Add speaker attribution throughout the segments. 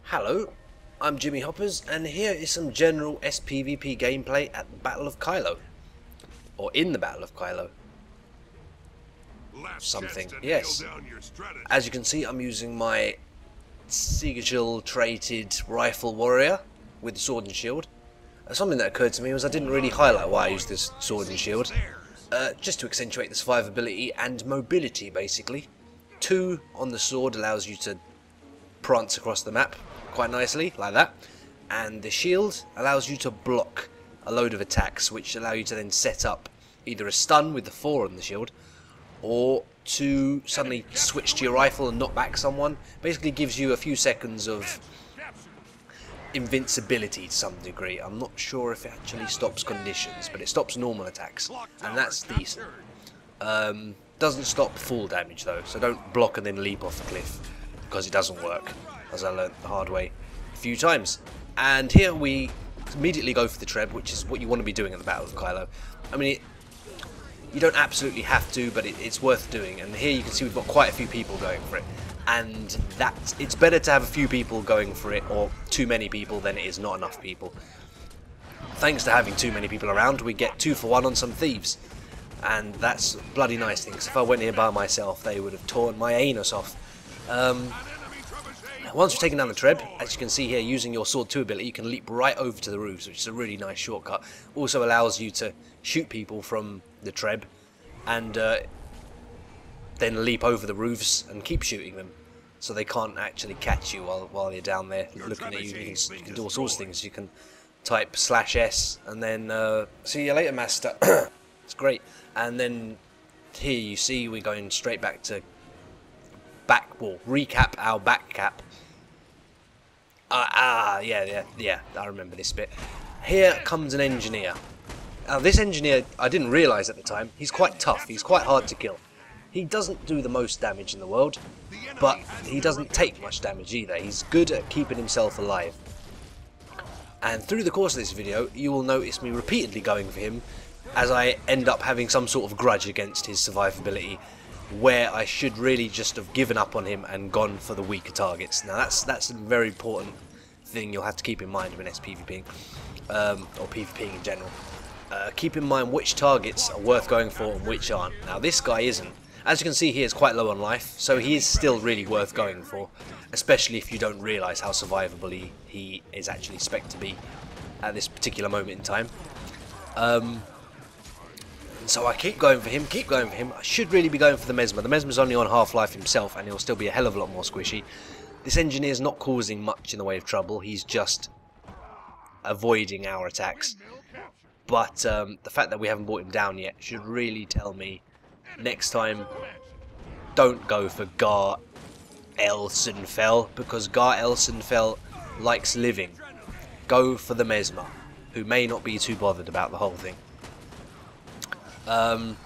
Speaker 1: Hello, I'm Jimmy Hoppers, and here is some general SPVP gameplay at the Battle of Kylo. Or in the Battle of Kylo. Something, yes. As you can see, I'm using my sigil traded rifle warrior with the sword and shield. Something that occurred to me was I didn't really highlight why I used this sword and shield. Just to accentuate the survivability and mobility, basically. 2 on the sword allows you to prance across the map quite nicely, like that. And the shield allows you to block a load of attacks, which allow you to then set up either a stun with the 4 on the shield, or to suddenly switch to your rifle and knock back someone. Basically gives you a few seconds of invincibility to some degree. I'm not sure if it actually stops conditions, but it stops normal attacks, and that's decent. Doesn't stop full damage though, so don't block and then leap off the cliff, because it doesn't work, as I learnt the hard way a few times. And here we immediately go for the Treb, which is what you want to be doing at the Battle of Kylo. I mean, you don't absolutely have to, but it's worth doing. And here you can see we've got quite a few people going for it. And it's better to have a few people going for it, or too many people, than it is not enough people. Thanks to having too many people around, we get 2 for 1 on some thieves. And that's a bloody nice thing, because if I went here by myself, they would have torn my anus off. Once you've taken down the Treb, as you can see here, using your Sword 2 ability, you can leap right over to the roofs, which is a really nice shortcut. Also allows you to shoot people from the Treb, and then leap over the roofs and keep shooting them, so they can't actually catch you while you're down there looking at you. You can do all sorts of things. You can type /S and then see you later, master. It's great. And then here you see we're going straight back to recap our back cap. Yeah, I remember this bit. Here comes an engineer. Now this engineer, I didn't realise at the time, he's quite tough, he's quite hard to kill. He doesn't do the most damage in the world, but he doesn't take much damage either. He's good at keeping himself alive. And through the course of this video, you will notice me repeatedly going for him, as I end up having some sort of grudge against his survivability, where I should really just have given up on him and gone for the weaker targets. Now that's a very important thing you'll have to keep in mind when SPVPing, or PvPing in general. Keep in mind which targets are worth going for and which aren't. Now this guy isn't. As you can see, he is quite low on life, so he is still really worth going for, especially if you don't realise how survivable he is actually expected to be at this particular moment in time. So I keep going for him, I should really be going for the Mesmer. The Mesmer's only on half-life himself, and he'll still be a hell of a lot more squishy. This engineer's not causing much in the way of trouble, he's just avoiding our attacks. But the fact that we haven't brought him down yet should really tell me next time don't go for Gar Elsenfell, because Gar Elsenfell likes living. Go for the Mesmer, who may not be too bothered about the whole thing. And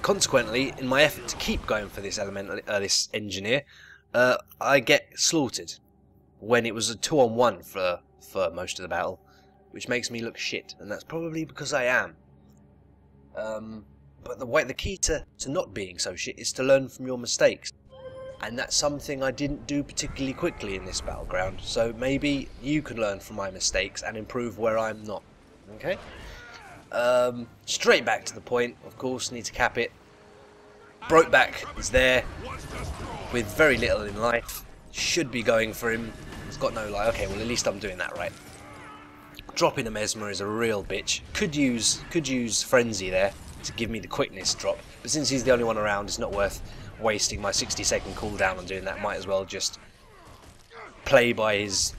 Speaker 1: consequently, in my effort to keep going for this this engineer, I get slaughtered when it was a 2-on-1 for most of the battle, which makes me look shit, and that's probably because I am. But the key to not being so shit is to learn from your mistakes, and that's something I didn't do particularly quickly in this battleground. So maybe you can learn from my mistakes and improve where I'm not. Okay. Straight back to the point, of course, need to cap it. Brokeback is there with very little in life. Should be going for him. He's got no life. Okay, well at least I'm doing that right. Dropping a Mesmer is a real bitch. Could use Frenzy there to give me the quickness drop, but since he's the only one around, it's not worth wasting my 60-second cooldown on doing that. Might as well just play by his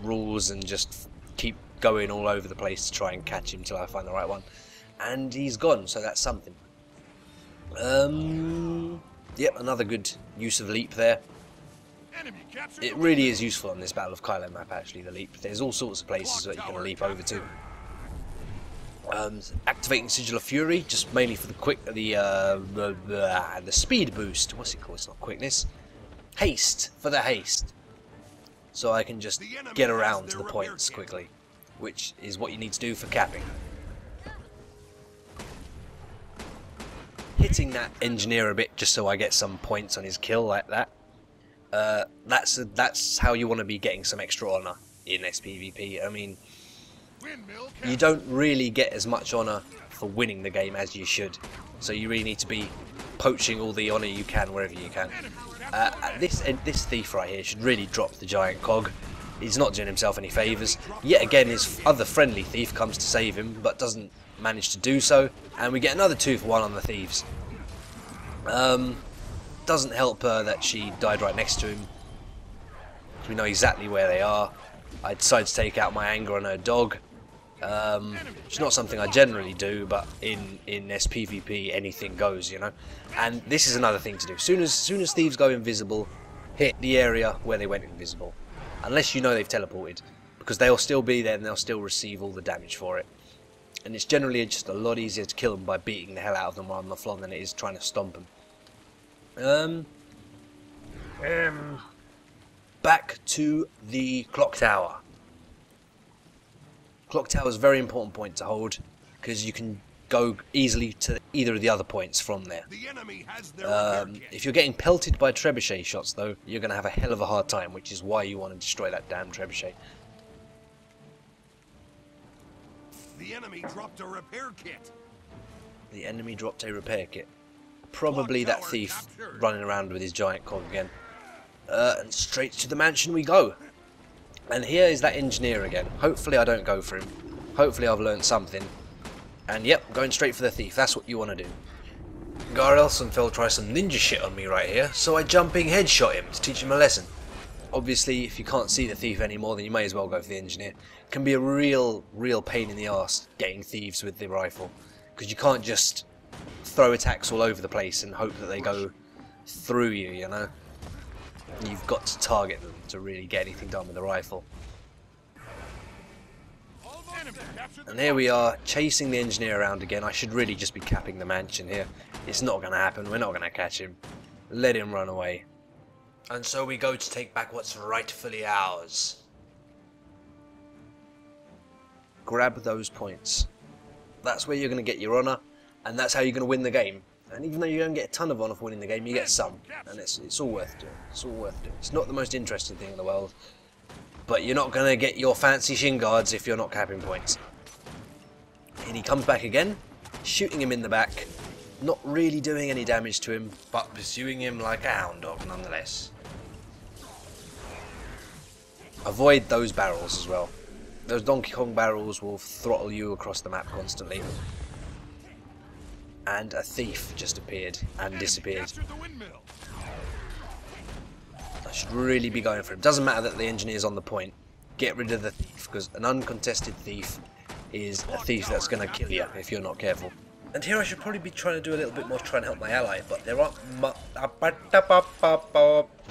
Speaker 1: rules and just keep going all over the place to try and catch him till I find the right one. And he's gone, so that's something. Yep, another good use of leap there. It really is useful on this Battle of Kylo map, actually, the leap. There's all sorts of places that you can leap over to. Activating Sigil of Fury, just mainly for the speed boost. What's it called? It's not quickness. Haste, for the haste. So I can just get around to the points quickly, which is what you need to do for capping. Hitting that engineer a bit just so I get some points on his kill like that. That's how you want to be getting some extra honour in SPVP. I mean, you don't really get as much honour for winning the game as you should, so you really need to be poaching all the honour you can wherever you can. This thief right here should really drop the giant cog. He's not doing himself any favours. Yet again, his other friendly thief comes to save him, but doesn't manage to do so, and we get another 2 for 1 on the thieves. Doesn't help her that she died right next to him. We know exactly where they are. I decided to take out my anger on her dog. It's not something I generally do, but in SPVP anything goes, you know. And this is another thing to do. Soon as thieves go invisible, hit the area where they went invisible. Unless you know they've teleported, because they'll still be there and they'll still receive all the damage for it. And it's generally just a lot easier to kill them by beating the hell out of them on the floor than it is trying to stomp them. Back to the clock tower. Clock tower is a very important point to hold, because you can go easily to either of the other points from there. If you're getting pelted by trebuchet shots though, you're going to have a hell of a hard time, which is why you want to destroy that damn trebuchet.
Speaker 2: The enemy dropped a repair kit.
Speaker 1: The enemy dropped a repair kit. Probably that thief running around with his giant cog again. And straight to the mansion we go. And here is that engineer again. Hopefully I don't go for him. Hopefully I've learned something. And yep, going straight for the thief. That's what you want to do. Garelsenfeld tries some ninja shit on me right here, so I jumping headshot him to teach him a lesson. Obviously, if you can't see the thief anymore, then you may as well go for the engineer. It can be a real pain in the arse getting thieves with the rifle, because you can't just throw attacks all over the place and hope that they go through you, you know. You've got to target them to really get anything done with the rifle. And here we are, chasing the engineer around again. I should really just be capping the mansion here. It's not going to happen, we're not going to catch him. Let him run away. And so we go to take back what's rightfully ours. Grab those points. That's where you're going to get your honour, and that's how you're going to win the game. And even though you don't get a ton of honour for winning the game, you get some. And it's all worth doing. It's all worth doing. It's not the most interesting thing in the world, but you're not going to get your fancy shin guards if you're not capping points. And he comes back again, shooting him in the back, not really doing any damage to him, but pursuing him like a hound dog nonetheless. Avoid those barrels as well. Those Donkey Kong barrels will throttle you across the map constantly. And a thief just appeared and disappeared. I should really be going for him. Doesn't matter that the engineer's on the point. Get rid of the thief, because an uncontested thief is a thief that's going to kill you if you're not careful. And here I should probably be trying to do a little bit more to try and help my ally, but there aren't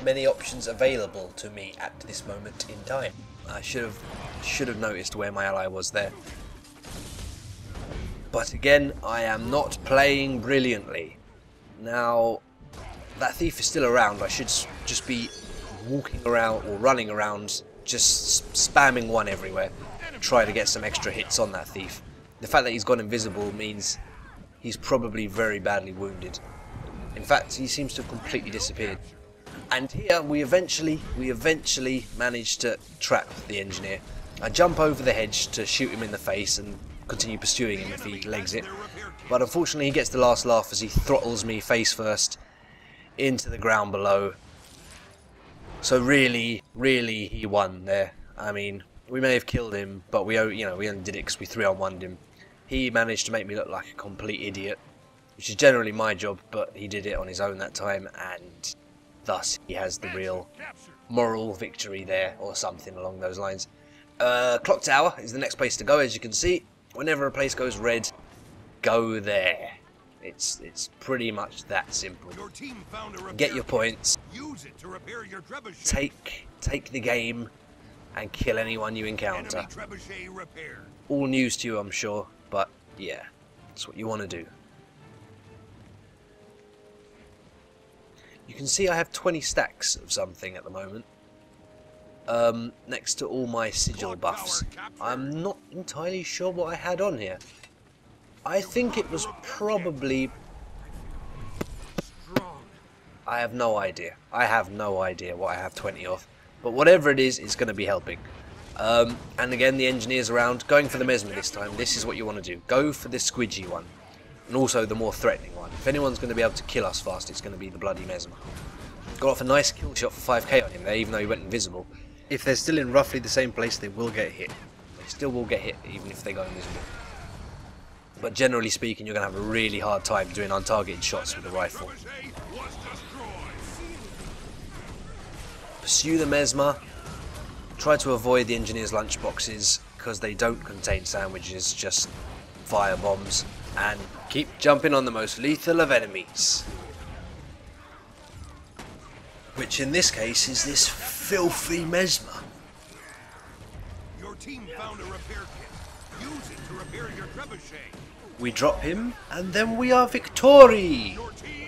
Speaker 1: many options available to me at this moment in time. I should have noticed where my ally was there. But again, I am not playing brilliantly. Now, that thief is still around. I should just be walking around or running around, just spamming one everywhere, try to get some extra hits on that thief. The fact that he's gone invisible means he's probably very badly wounded. In fact, he seems to have completely disappeared. And here we eventually manage to trap the engineer. I jump over the hedge to shoot him in the face and continue pursuing him if he legs it. But unfortunately he gets the last laugh as he throttles me face first into the ground below. So really he won there. I mean, we may have killed him, but we only did it because we 3-on-1'd him. He managed to make me look like a complete idiot, which is generally my job, but he did it on his own that time, and thus he has the real moral victory there, or something along those lines. Clock Tower is the next place to go, as you can see. Whenever a place goes red, go there. It's pretty much that simple. Get your points, take the game, and kill anyone you encounter. All news to you, I'm sure, but yeah, that's what you want to do. You can see I have 20 stacks of something at the moment. Next to all my sigil buffs. I'm not entirely sure what I had on here. I think it was probably I have no idea. I have no idea what I have 20 of. But whatever it is, it's going to be helping. And again, the engineer's around, going for the Mesmer this time. This is what you want to do. Go for the squidgy one. And also the more threatening one. If anyone's going to be able to kill us fast, it's going to be the bloody Mesmer. Got off a nice kill shot for 5k on him there, even though he went invisible. If they're still in roughly the same place, they will get hit. They still will get hit, even if they go invisible. But generally speaking, you're going to have a really hard time doing untargeted shots with a rifle. Pursue the Mesmer. Try to avoid the engineer's lunchboxes, because they don't contain sandwiches, just fire bombs. And keep jumping on the most lethal of enemies. Which in this case is this filthy Mesmer.
Speaker 2: Your team found a repair kit. Use it to repair your trebuchet.
Speaker 1: We drop him, and then we are victory!
Speaker 2: Your team